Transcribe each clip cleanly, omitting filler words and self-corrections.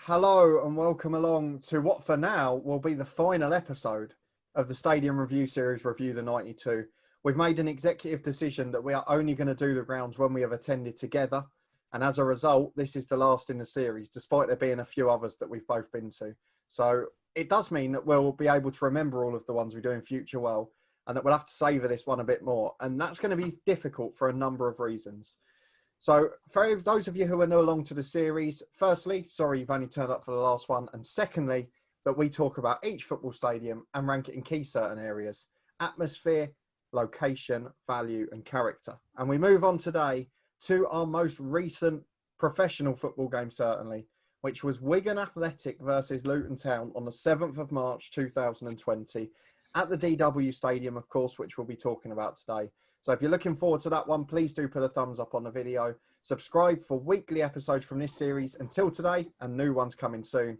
Hello and welcome along to what for now will be the final episode of the Stadium Review Series Review the 92. We've made an executive decision that we are only going to do the grounds when we have attended together. And as a result, this is the last in the series, despite there being a few others that we've both been to. So it does mean that we'll be able to remember all of the ones we do in future well, and that we'll have to savour this one a bit more. And that's going to be difficult for a number of reasons. So for those of you who are new along to the series, firstly, sorry you've only turned up for the last one. And secondly, that we talk about each football stadium and rank it in key certain areas: atmosphere, location, value and character. And we move on today to our most recent professional football game, certainly, which was Wigan Athletic versus Luton Town on the 7th of March 2020 at the DW Stadium, of course, which we'll be talking about today. So if you're looking forward to that one, please do put a thumbs up on the video. Subscribe for weekly episodes from this series until today, and new ones coming soon.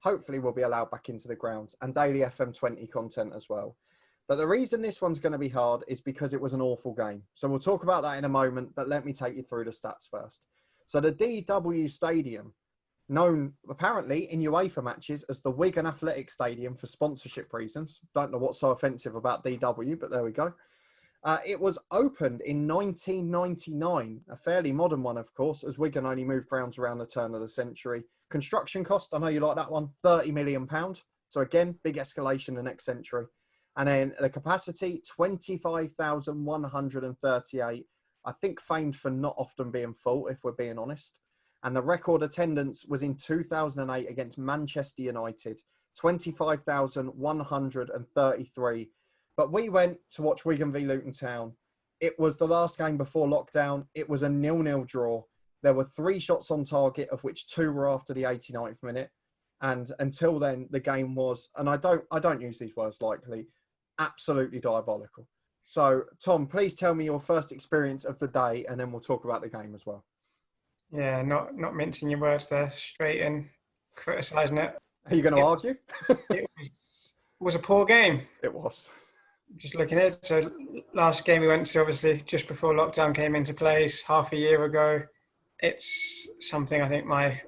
Hopefully we'll be allowed back into the grounds, and daily FM20 content as well. But the reason this one's going to be hard is because it was an awful game. So we'll talk about that in a moment, but let me take you through the stats first. So the DW Stadium, known apparently in UEFA matches as the Wigan Athletic Stadium for sponsorship reasons. Don't know what's so offensive about DW, but there we go. It was opened in 1999, a fairly modern one, of course, as Wigan only moved grounds around the turn of the century. Construction cost, I know you like that one, £30 million. So again, big escalation the next century. And then the capacity, 25,138. I think famed for not often being full, if we're being honest. And the record attendance was in 2008 against Manchester United, 25,133. But we went to watch Wigan v Luton Town. It was the last game before lockdown. It was a 0-0 draw. There were 3 shots on target, of which 2 were after the 89th minute. And until then, the game was, and I don't use these words lightly, absolutely diabolical. So, Tom, please tell me your first experience of the day, and then we'll talk about the game as well. Yeah, not mincing your words there, straight in, criticising it. Are you going to argue? It was a poor game. It was. Just looking at it, so last game we went to, obviously, just before lockdown came into place, half a year ago. It's something I think my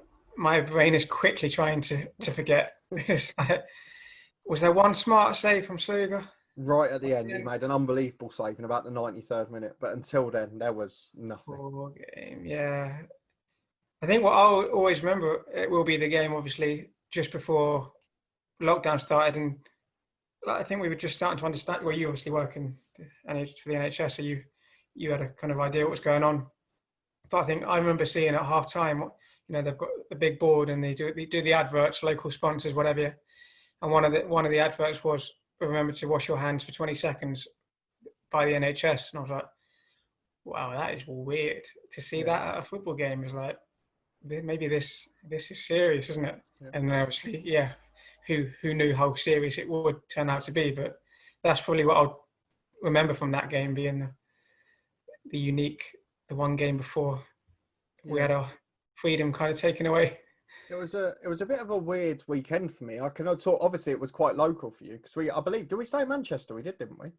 brain is quickly trying to forget. It's like, was there one smart save from Sluga? Right at the end, he made an unbelievable save in about the 93rd minute. But until then, there was nothing. Poor game, yeah. I think what I'll always remember, it will be the game, obviously, just before lockdown started. And I think we were just starting to understand, well, you obviously work in for the NHS, so you had a kind of idea what was going on. But I think I remember seeing at half time, they've got the big board and they do the adverts, local sponsors, whatever. And one of the adverts was, remember to wash your hands for 20 seconds by the NHS. And I was like, wow, that is weird. To see that at a football game is like, maybe this is serious, isn't it? Yeah. And obviously, yeah, who knew how serious it would turn out to be? But that's probably what I'll remember from that game, being the one game before we had our freedom kind of taken away. It was a bit of a weird weekend for me. I can talk. Obviously, it was quite local for you because I believe, did we stay in Manchester? We did, didn't we? I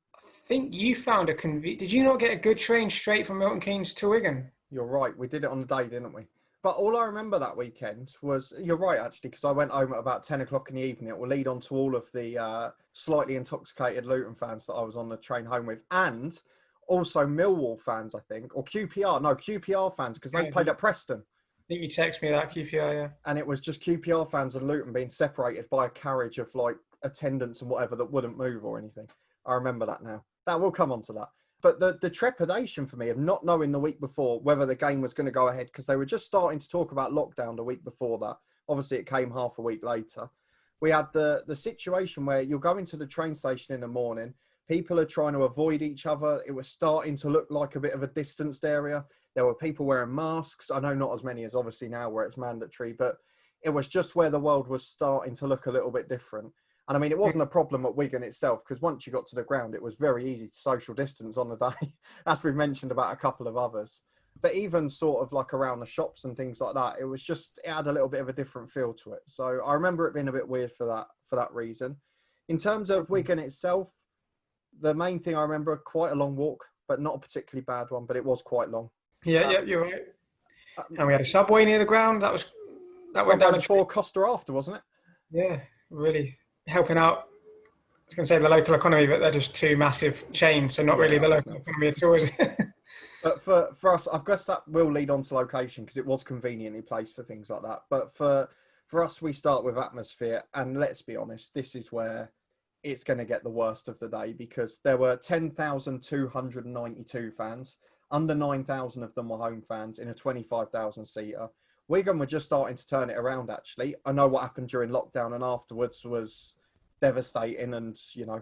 think you found did you not get a good train straight from Milton Keynes to Wigan? You're right. We did it on the day, didn't we? But all I remember that weekend was, you're right, actually, because I went home at about 10 o'clock in the evening. It will lead on to all of the slightly intoxicated Luton fans that I was on the train home with, and also Millwall fans, I think, or QPR fans, because they played at Preston. I think you texted me that, QPR, yeah. And it was just QPR fans and Luton being separated by a carriage of like attendants and whatever that wouldn't move or anything. I remember that now. That will come on to that. But the trepidation for me of not knowing the week before whether the game was going to go ahead, because they were just starting to talk about lockdown the week before that. Obviously, it came half a week later. We had the situation where you're going to the train station in the morning. People are trying to avoid each other. It was starting to look like a bit of a distanced area. There were people wearing masks. I know not as many as obviously now where it's mandatory, but it was just where the world was starting to look a little bit different. And I mean, it wasn't a problem at Wigan itself, because once you got to the ground, it was very easy to social distance on the day, as we've mentioned about a couple of others. But even sort of like around the shops and things like that, it had a little bit of a different feel to it. So I remember it being a bit weird for that reason. In terms of Wigan itself, the main thing I remember, quite a long walk, but not a particularly bad one, but it was quite long. Yeah, you're right. And we had a subway near the ground. That was that went down before, Costa after, wasn't it? Yeah, really helping out. I was going to say the local economy, but they're just two massive chains, so not really the local economy at all, is it? But for us, I guess that will lead on to location because it was conveniently placed for things like that. But for us, we start with atmosphere, and let's be honest, this is where it's going to get the worst of the day because there were 10,292 fans. Under 9,000 of them were home fans in a 25,000 seater. Wigan were just starting to turn it around, actually. I know what happened during lockdown and afterwards was devastating, and, you know,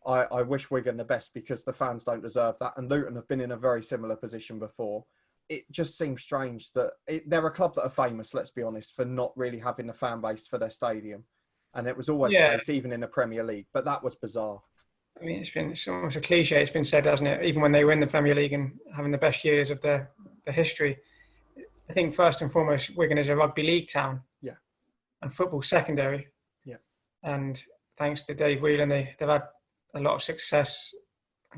I wish Wigan the best because the fans don't deserve that. And Luton have been in a very similar position before. It just seems strange that they're a club that are famous, let's be honest, for not really having a fan base for their stadium. And it was always the case, even in the Premier League. But that was bizarre. I mean, it's almost a cliche. It's been said, hasn't it? Even when they win the Premier League and having the best years of their history. I think first and foremost, Wigan is a rugby league town. Yeah. And football secondary. Yeah. And thanks to Dave Whelan, they've had a lot of success.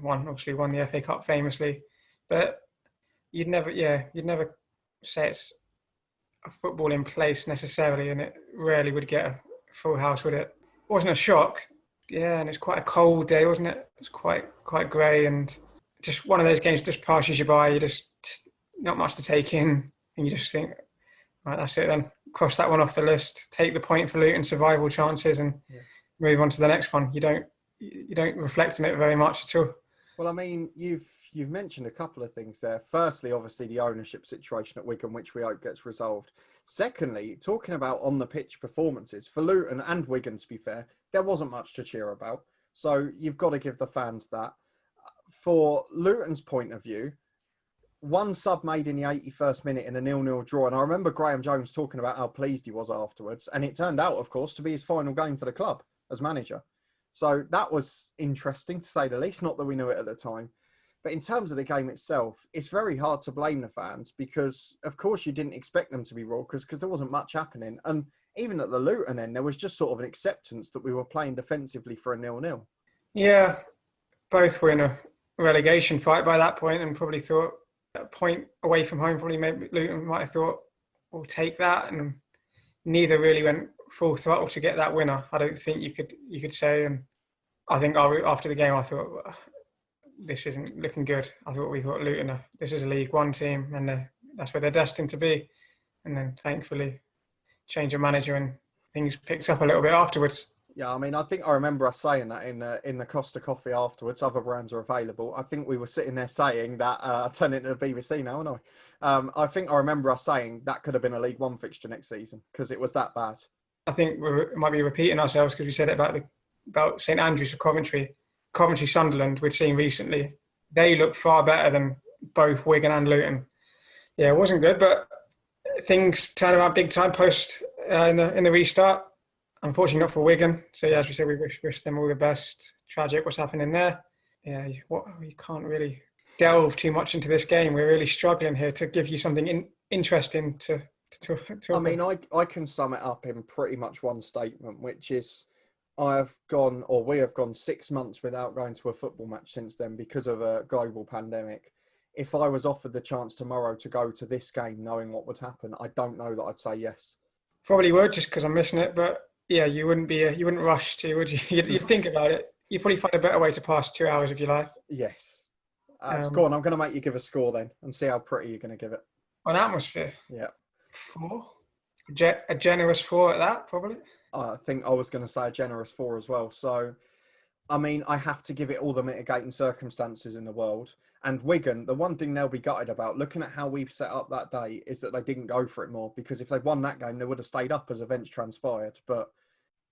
Obviously won the FA Cup famously, but you'd never say it's a football in place necessarily, and it rarely would get a full house, would it? It wasn't a shock. Yeah, and it's quite a cold day, wasn't it? It's quite grey, and just one of those games just passes you by. You just not much to take in, and you just think, right, that's it then. Cross that one off the list. Take the point for Luton survival chances, and move on to the next one. You don't reflect on it very much at all. Well, I mean, you've mentioned a couple of things there. Firstly, obviously, the ownership situation at Wigan, which we hope gets resolved. Secondly, talking about on-the-pitch performances, for Luton and Wigan, to be fair, there wasn't much to cheer about. So you've got to give the fans that. For Luton's point of view, one sub made in the 81st minute in a 0-0 draw. And I remember Graham Jones talking about how pleased he was afterwards. And it turned out, of course, to be his final game for the club as manager. So that was interesting, to say the least, not that we knew it at the time. But in terms of the game itself, it's very hard to blame the fans because, of course, you didn't expect them to be raucous because there wasn't much happening. And even at the Luton end, there was just sort of an acceptance that we were playing defensively for a 0-0. Yeah, both were in a relegation fight by that point and probably thought a point away from home, probably maybe Luton might have thought, we'll take that. And neither really went full throttle to get that winner. I don't think you could say. And I think after the game, I thought, well, this isn't looking good. I thought we got Luton. This is a League One team, and that's where they're destined to be. And then thankfully, change of manager and things picked up a little bit afterwards. Yeah, I mean, I think I remember us saying that in the Costa Coffee afterwards. Other brands are available. I think we were sitting there saying that. I turned into the BBC now, aren't I? I think I remember us saying that could have been a League One fixture next season because it was that bad. I think we might be repeating ourselves because we said it about St Andrews or Coventry. Coventry Sunderland we'd seen recently. They looked far better than both Wigan and Luton. Yeah, it wasn't good, but things turned around big time post in the restart. Unfortunately, not for Wigan. So yeah, as we said, we wish them all the best. Tragic what's happening there. Yeah, you can't really delve too much into this game. We're really struggling here to give you something interesting to I mean, I can sum it up in pretty much one statement, which is we have gone 6 months without going to a football match since then because of a global pandemic. If I was offered the chance tomorrow to go to this game knowing what would happen, I don't know that I'd say yes. Probably would, just because I'm missing it. But yeah, you wouldn't rush to, would you? You'd think about it. You'd probably find a better way to pass 2 hours of your life. Yes. Go on, I'm going to make you give a score then and see how pretty you're going to give it. On atmosphere? Yeah. 4. A generous 4 at that, probably. I think I was going to say a generous 4 as well. So, I mean, I have to give it all the mitigating circumstances in the world. And Wigan, the one thing they'll be gutted about, looking at how we've set up that day, is that they didn't go for it more. Because if they'd won that game, they would have stayed up as events transpired. But,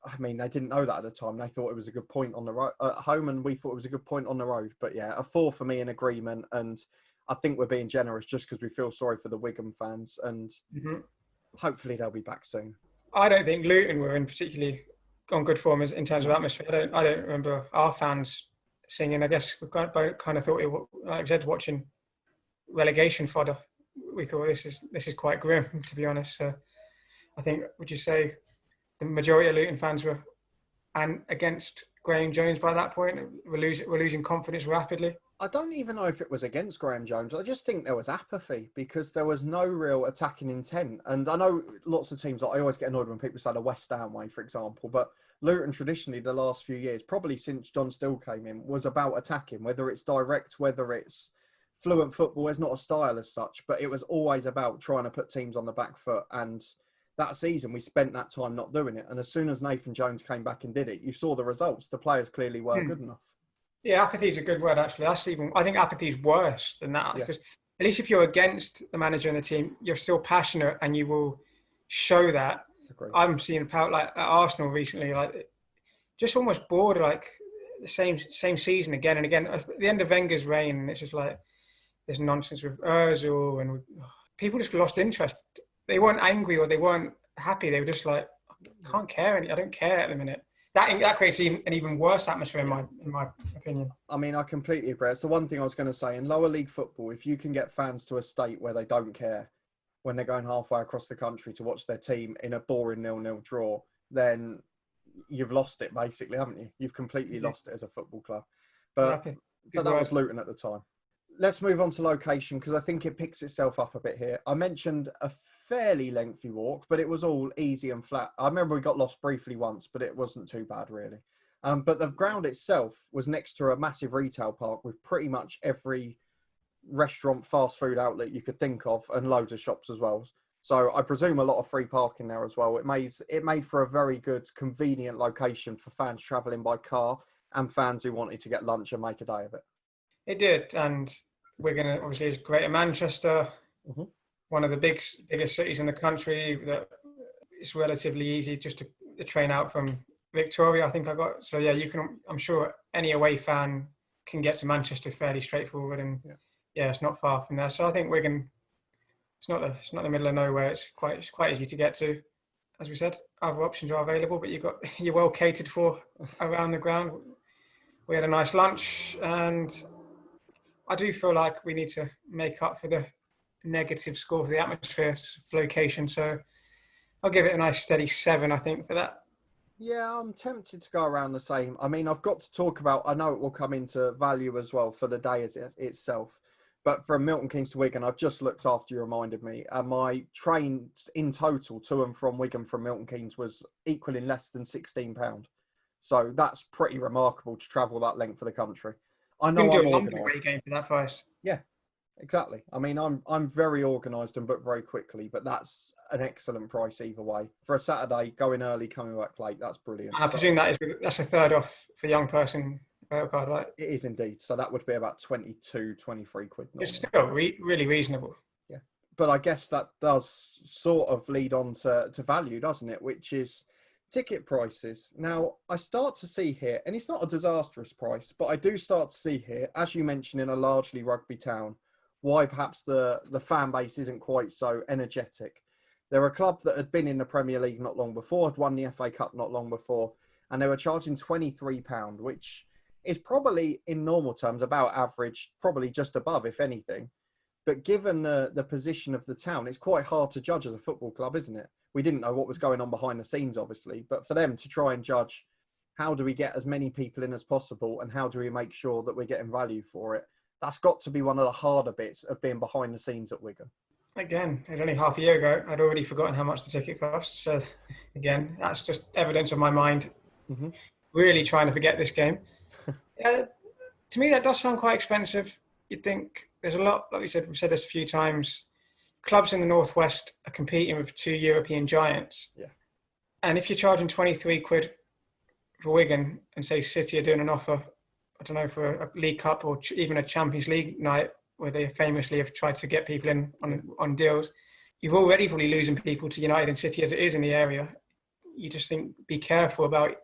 I mean, they didn't know that at the time. They thought it was a good point on the road at home, and we thought it was a good point on the road. But yeah, a 4 for me in agreement. And I think we're being generous just because we feel sorry for the Wigan fans. And hopefully they'll be back soon. I don't think Luton were in particularly on good form in terms of atmosphere. I don't remember our fans singing. I guess we kind of thought it, like I said, watching relegation fodder. We thought this is quite grim, to be honest. So I think, would you say the majority of Luton fans were against Graham Jones by that point? We're losing confidence rapidly. I don't even know if it was against Graham Jones. I just think there was apathy because there was no real attacking intent. And I know lots of teams, like, I always get annoyed when people say the West Ham way, for example, but Luton traditionally the last few years, probably since John Still came in, was about attacking, whether it's direct, whether it's fluent football. It's not a style as such, but it was always about trying to put teams on the back foot. And that season, we spent that time not doing it. And as soon as Nathan Jones came back and did it, you saw the results. The players clearly were good enough. Yeah, apathy is a good word, actually. I think apathy is worse than that, because at least if you're against the manager and the team, you're still passionate and you will show that. Agreed. I'm seeing like at Arsenal recently, like just almost bored, like the same season again and again. At the end of Wenger's reign, it's just like there's nonsense with Ozil, and people just lost interest. They weren't angry or they weren't happy. They were just like, I can't care. I don't care at the minute. That creates an even worse atmosphere, in my opinion. I mean, I completely agree. It's the one thing I was going to say. In lower league football, if you can get fans to a state where they don't care when they're going halfway across the country to watch their team in a boring 0-0 draw, then you've lost it, basically, haven't you? You've completely lost it as a football club. But that was Luton at the time. Let's move on to location, because I think it picks itself up a bit here. I mentioned a fairly lengthy walk, but it was all easy and flat. I remember we got lost briefly once, but it wasn't too bad, really. But the ground itself was next to a massive retail park with pretty much every restaurant, fast food outlet you could think of, and loads of shops as well. So I presume a lot of free parking there as well. It made for a very good, convenient location for fans travelling by car and fans who wanted to get lunch and make a day of it. It did, and Wigan obviously is Greater Manchester, one of the biggest cities in the country. That it's relatively easy just to train out from Victoria. I think I got so yeah. You can. I'm sure any away fan can get to Manchester fairly straightforward, and it's not far from there. So I think Wigan. It's not the middle of nowhere. It's quite easy to get to. As we said, other options are available, but you're well catered for around the ground. We had a nice lunch, and I do feel like we need to make up for the negative score for the atmosphere location. So I'll give it a nice steady 7, I think, for that. Yeah, I'm tempted to go around the same. I mean, I've got to talk about, I know it will come into value as well for the day itself. But from Milton Keynes to Wigan, I've just looked after you reminded me. My train in total to and from Wigan from Milton Keynes was equaling less than £16. So that's pretty remarkable to travel that length of the country. I know I'm organised. Game for that price. Yeah, exactly. I mean, I'm very organised and book very quickly, but that's an excellent price either way. For a Saturday, going early, coming back late, that's brilliant. And I presume that's a third off for young person card, right? It is indeed. So that would be about 22, 23 quid. Normally. It's still really reasonable. Yeah. But I guess that does sort of lead on to value, doesn't it? Which is ticket prices. Now, I start to see here, and it's not a disastrous price, but I do start to see here, as you mentioned, in a largely rugby town, why perhaps the fan base isn't quite so energetic. They're a club that had been in the Premier League not long before, had won the FA Cup not long before, and they were charging £23, which is probably, in normal terms, about average, probably just above, if anything. But given the position of the town, it's quite hard to judge as a football club, isn't it? We didn't know what was going on behind the scenes, obviously, but for them to try and judge how do we get as many people in as possible and how do we make sure that we're getting value for it, that's got to be one of the harder bits of being behind the scenes at Wigan. Again, it was only half a year ago. I'd already forgotten how much the ticket cost. So, again, that's just evidence of my mind really trying to forget this game. To me, that does sound quite expensive. You'd think there's a lot, like we've said this a few times, clubs in the Northwest are competing with 2 European giants. Yeah. And if you're charging 23 quid for Wigan and say City are doing an offer, I don't know, for a League Cup or even a Champions League night where they famously have tried to get people in on deals, you're already probably losing people to United and City as it is in the area. You just think, be careful about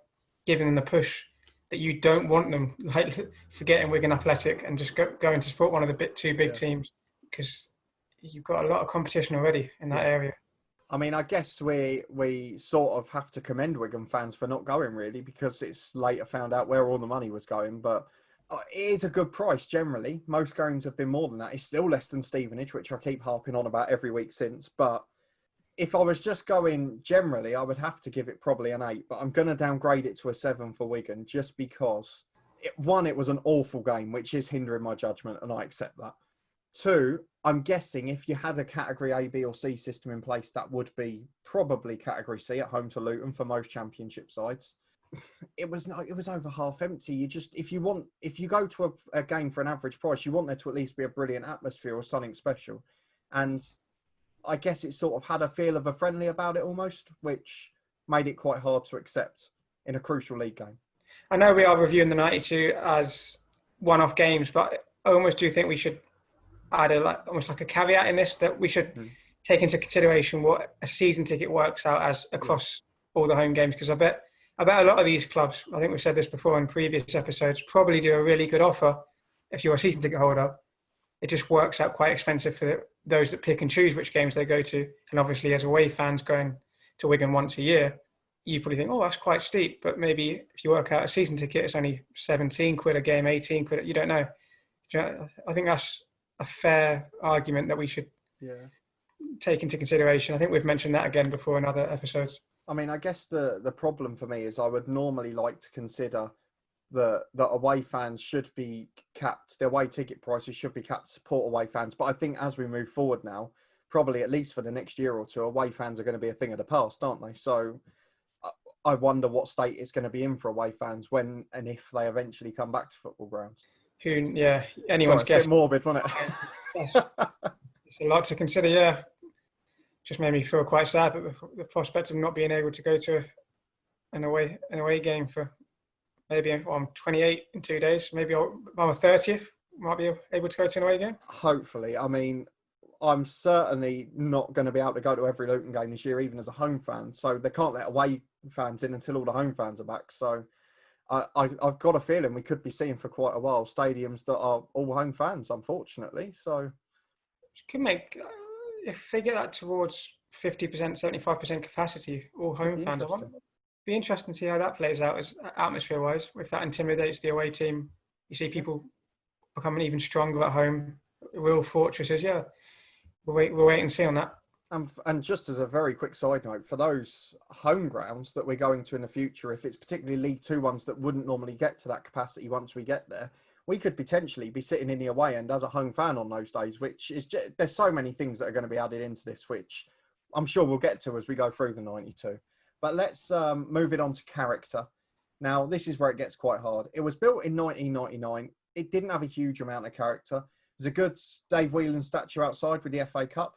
giving them the push that you don't want them, like forgetting Wigan Athletic and just going to support one of the two big teams, because you've got a lot of competition already in that area. I mean, I guess we sort of have to commend Wigan fans for not going, really, because it's later found out where all the money was going. But it is a good price generally. Most games have been more than that. It's still less than Stevenage, which I keep harping on about every week since. But if I was just going generally, I would have to give it probably an 8. But I'm going to downgrade it to a 7 for Wigan just because One, it was an awful game, which is hindering my judgment, and I accept that. Two, I'm guessing if you had a category A, B, or C system in place, that would be probably category C at home to Luton for most championship sides. It was over half empty. If you go to a game for an average price, you want there to at least be a brilliant atmosphere or something special. And I guess it sort of had a feel of a friendly about it almost, which made it quite hard to accept in a crucial league game. I know we are reviewing the 92 as one-off games, but I almost do think we should add almost like a caveat in this, that we should take into consideration what a season ticket works out as across all the home games. Because I bet a lot of these clubs, I think we've said this before in previous episodes, probably do a really good offer if you're a season ticket holder. It just works out quite expensive for those that pick and choose which games they go to. And obviously, as away fans going to Wigan once a year, you probably think, oh, that's quite steep. But maybe if you work out a season ticket, it's only 17 quid a game, 18 quid. You don't know. I think that's a fair argument that we should take into consideration. I think we've mentioned that again before in other episodes. I mean, I guess the problem for me is I would normally like to consider that away fans should be capped. Their away ticket prices should be capped to support away fans. But I think as we move forward now, probably at least for the next year or two, away fans are going to be a thing of the past, aren't they? So I wonder what state it's going to be in for away fans when and if they eventually come back to football grounds. Anyone's guess. A bit morbid, wasn't it? It's a lot to consider, yeah. Just made me feel quite sad that the prospect of not being able to go to an away game for maybe I'm 28 in 2 days. Maybe on the 30th might be able to go to an away game. Hopefully. I mean, I'm certainly not going to be able to go to every Luton game this year, even as a home fan. So they can't let away fans in until all the home fans are back. So I've got a feeling we could be seeing for quite a while stadiums that are all home fans, unfortunately. So could make, if they get that towards 50%, 75% capacity, all home fans. Be interesting to see how that plays out as atmosphere-wise. If that intimidates the away team, you see people becoming even stronger at home. Real fortresses, yeah. We'll wait and see on that. And just as a very quick side note, for those home grounds that we're going to in the future, if it's particularly League Two ones that wouldn't normally get to that capacity once we get there, we could potentially be sitting in the away end as a home fan on those days, which is there's so many things that are going to be added into this, which I'm sure we'll get to as we go through the 92. But let's move it on to character. Now, this is where it gets quite hard. It was built in 1999. It didn't have a huge amount of character. There's a good Dave Whelan statue outside with the FA Cup.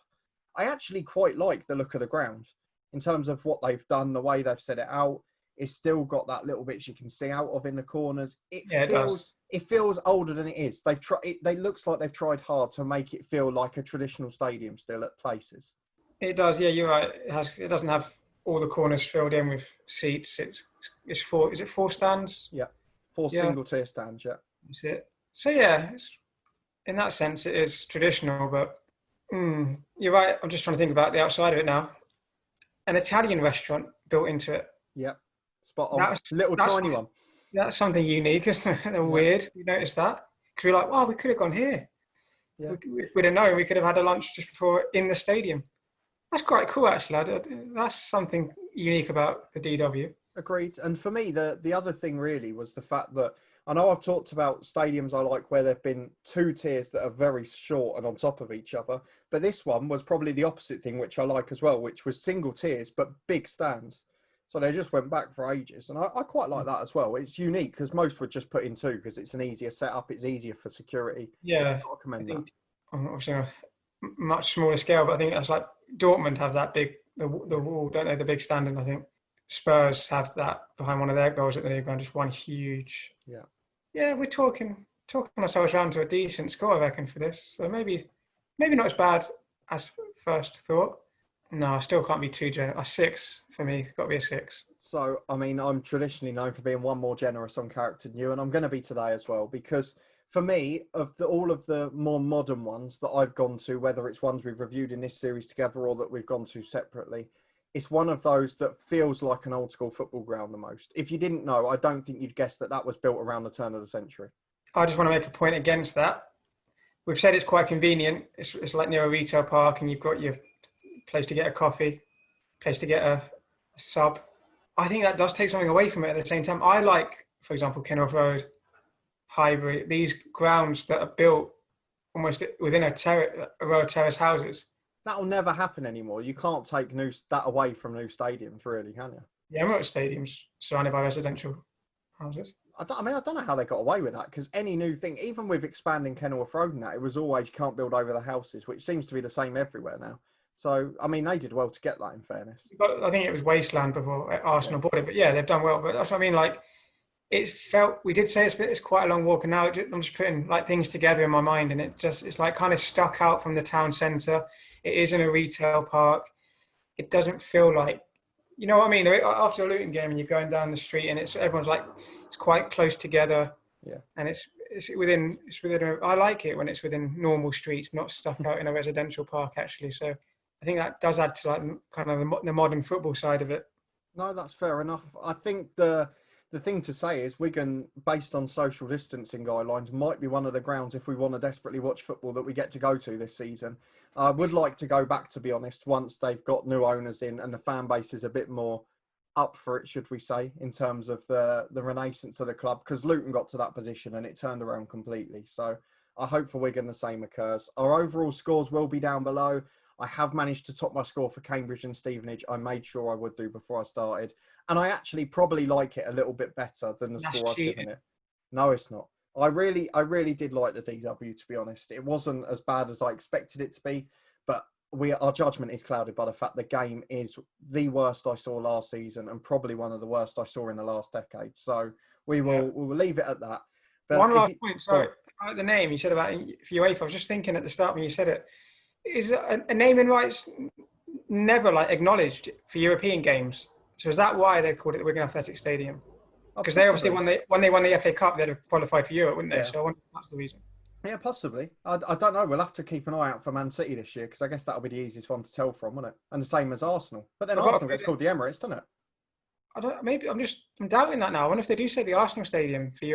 I actually quite like the look of the ground in terms of what they've done, the way they've set it out. It's still got that little bits you can see out of in the corners. It feels older than it is. It looks like they've tried hard to make it feel like a traditional stadium still at places. It does, yeah, you're right. It doesn't have all the corners filled in with seats. It's four. Is it 4 stands? Yeah, 4 single tier stands. Yeah, that's it. So yeah, in that sense, it is traditional. But you're right. I'm just trying to think about the outside of it now. An Italian restaurant built into it. Yeah, spot on. Tiny one. That's something unique, isn't it? They're weird. You notice that? Because you're like, wow, we could have gone here. Yeah. If we'd have known, we could have had a lunch just before in the stadium. That's quite cool, actually. That's something unique about the DW. Agreed. And for me, the other thing really was the fact that I know I've talked about stadiums I like where there have been 2 tiers that are very short and on top of each other. But this one was probably the opposite thing, which I like as well, which was single tiers, but big stands. So they just went back for ages. And I quite like that as well. It's unique because most would just put in 2 because it's an easier setup. It's easier for security. Yeah. I recommend that. I'm obviously on a much smaller scale, but I think that's like Dortmund have that big, the wall, don't they? The big stand. And I think Spurs have that behind one of their goals at the new ground, just one huge. Yeah. Yeah, we're talking ourselves around to a decent score, I reckon, for this. So maybe not as bad as first thought. No, I still can't be too generous. A 6 for me. It's got to be a 6. So, I mean, I'm traditionally known for being one more generous on character than you, and I'm going to be today as well, because for me, all of the more modern ones that I've gone to, whether it's ones we've reviewed in this series together or that we've gone to separately, it's one of those that feels like an old school football ground the most. If you didn't know, I don't think you'd guess that was built around the turn of the century. I just want to make a point against that. We've said it's quite convenient. It's like near a retail park and you've got your place to get a coffee, place to get a sub. I think that does take something away from it at the same time. I like, for example, Kenilworth Road Highbury, these grounds that are built almost within a row of terrace houses. That'll never happen anymore. You can't take that away from new stadiums, really, can you? The Emirates Stadium's surrounded by residential houses. I don't know how they got away with that, because any new thing, even with expanding Kenilworth Road and that, it was always you can't build over the houses, which seems to be the same everywhere now. So, I mean, they did well to get that, in fairness. But I think it was wasteland before Arsenal bought it. But yeah, they've done well. But that's what I mean. Like, we did say it's quite a long walk, and now I'm just putting like things together in my mind, and it's like kind of stuck out from the town centre. It is in a retail park. It doesn't feel like, you know what I mean? After a Luton game and you're going down the street and everyone's like, it's quite close together. Yeah. And it's within I like it when it's within normal streets, not stuck out in a residential park actually. So I think that does add to like kind of the modern football side of it. No, that's fair enough. I think the thing to say is Wigan, based on social distancing guidelines, might be one of the grounds, if we want to desperately watch football, that we get to go to this season. I would like to go back, to be honest, once they've got new owners in and the fan base is a bit more up for it, should we say, in terms of the renaissance of the club, because Luton got to that position and it turned around completely. So I hope for Wigan the same occurs. Our overall scores will be down below. I have managed to top my score for Cambridge and Stevenage. I made sure I would do before I started. And I actually probably like it a little bit better than the score I've given it. No, it's not. I really did like the DW, to be honest. It wasn't as bad as I expected it to be, but our judgment is clouded by the fact the game is the worst I saw last season and probably one of the worst I saw in the last decade. So we will leave it at that. But one last point, sorry, about the name you said about UEFA. I was just thinking at the start when you said it, is a naming rights never like acknowledged for European games? So is that why they called it the Wigan Athletic Stadium? Because they obviously when they won the FA Cup, they'd have qualified for Europe, wouldn't they? Yeah. So I wonder if that's the reason. Yeah, possibly. I don't know. We'll have to keep an eye out for Man City this year, because I guess that'll be the easiest one to tell from, won't it? And the same as Arsenal. But then Arsenal gets called the Emirates, doesn't it? I don't. Maybe I'm doubting that now. I wonder if they do say the Arsenal Stadium for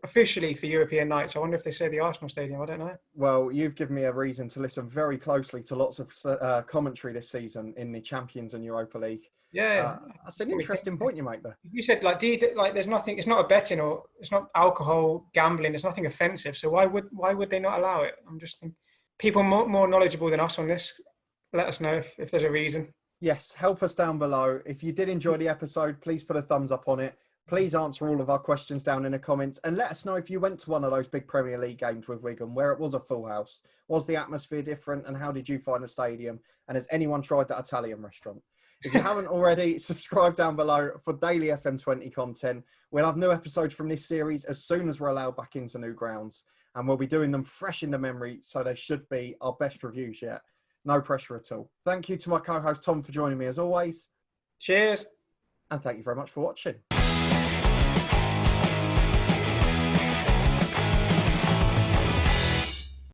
officially for European nights. I wonder if they say the Arsenal Stadium. I don't know. Well, you've given me a reason to listen very closely to lots of commentary this season in the Champions and Europa League. Yeah, that's an interesting point you make there. You said like there's nothing. It's not a betting or it's not alcohol, gambling. There's nothing offensive. So why would they not allow it? I'm just thinking people more knowledgeable than us on this. Let us know if there's a reason. Yes, help us down below. If you did enjoy the episode, please put a thumbs up on it. Please answer all of our questions down in the comments and let us know if you went to one of those big Premier League games with Wigan where it was a full house. Was the atmosphere different and how did you find the stadium? And has anyone tried that Italian restaurant? If you haven't already, subscribe down below for daily FM20 content. We'll have new episodes from this series as soon as we're allowed back into new grounds. And we'll be doing them fresh in the memory, so they should be our best reviews yet. No pressure at all. Thank you to my co-host Tom for joining me as always. Cheers. And thank you very much for watching.